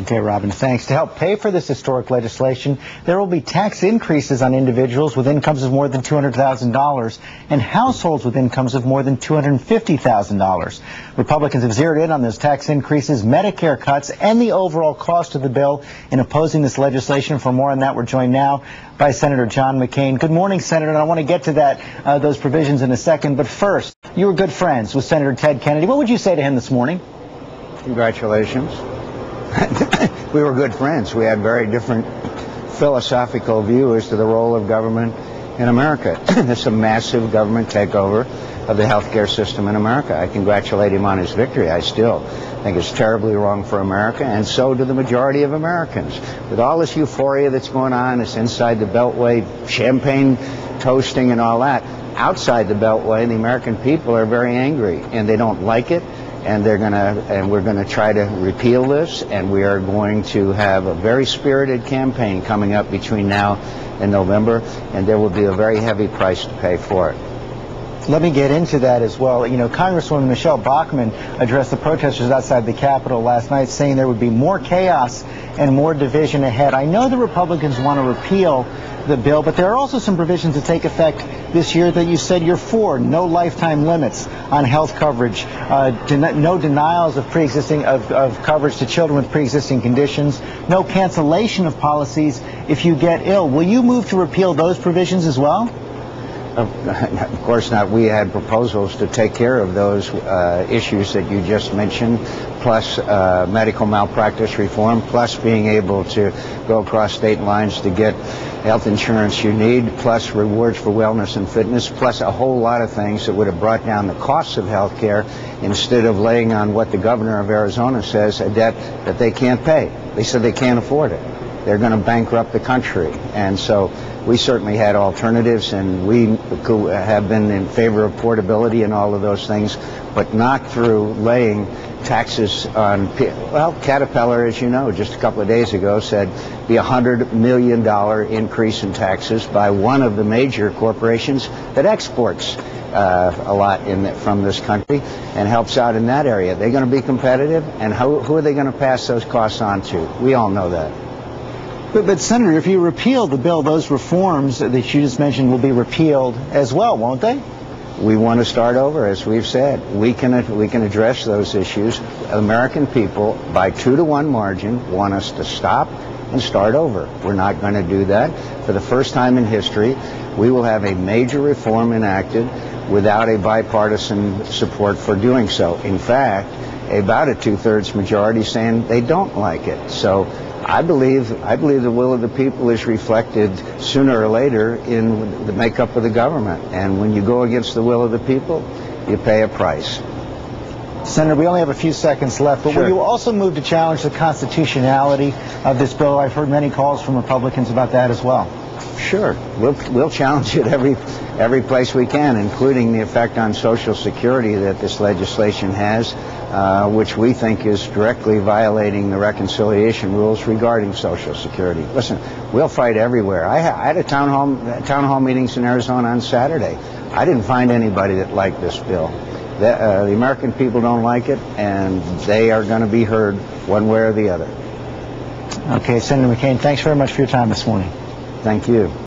Okay, Robin, thanks. To help pay for this historic legislation, there will be tax increases on individuals with incomes of more than $200,000 and households with incomes of more than $250,000. Republicans have zeroed in on those tax increases, Medicare cuts, and the overall cost of the bill in opposing this legislation. For more on that, we're joined now by Senator John McCain. Good morning, Senator, and I want to get to those provisions in a second. But first, you were good friends with Senator Ted Kennedy. What would you say to him this morning? Congratulations. We were good friends. We had very different philosophical view as to the role of government in America. It's a massive government takeover of the healthcare system in America. I congratulate him on his victory. I still think it's terribly wrong for America, and so do the majority of Americans. With all this euphoria that's going on, it's inside the Beltway, champagne toasting and all that. Outside the Beltway, the American people are very angry, and they don't like it. And we're gonna try to repeal this, and we are going to have a very spirited campaign coming up between now and November, and there will be a very heavy price to pay for it. Let me get into that as well. You know, Congresswoman Michelle Bachmann addressed the protesters outside the Capitol last night, saying there would be more chaos and more division ahead. I know the Republicans want to repeal the bill, but there are also some provisions that take effect this year that you said you're for. No lifetime limits on health coverage, no denials of of coverage to children with pre-existing conditions, no cancellation of policies if you get ill. Will you move to repeal those provisions as well? Of course not. We had proposals to take care of those issues that you just mentioned, plus medical malpractice reform, plus being able to go across state lines to get health insurance you need, plus rewards for wellness and fitness, plus a whole lot of things that would have brought down the costs of health care instead of laying on what the governor of Arizona says, a debt that they can't pay. They said they can't afford it. They're going to bankrupt the country. And so we certainly had alternatives, and we have been in favor of portability and all of those things, but not through laying taxes on, well, Caterpillar, as you know, just a couple of days ago said be $100 million increase in taxes by one of the major corporations that exports a lot from this country and helps out in that area. They're going to be competitive, and who are they going to pass those costs on to? We all know that. But Senator, if you repeal the bill, those reforms that you just mentioned will be repealed as well, won't they? We want to start over, as we've said. We can address those issues. American people, by 2-to-1 margin, want us to stop and start over. We're not going to do that. For the first time in history, we will have a major reform enacted without a bipartisan support for doing so. In fact, about a 2/3 majority saying they don't like it. So I believe the will of the people is reflected sooner or later in the makeup of the government. And when you go against the will of the people, you pay a price. Senator, we only have a few seconds left, but Sure. Will you also move to challenge the constitutionality of this bill? I've heard many calls from Republicans about that as well. Sure. We'll challenge it every place we can, including the effect on Social Security that this legislation has, which we think is directly violating the reconciliation rules regarding Social Security. Listen, we'll fight everywhere. I had a town hall meetings in Arizona on Saturday. I didn't find anybody that liked this bill. The American people don't like it, and they are going to be heard one way or the other. Okay, Senator McCain, thanks very much for your time this morning. Thank you.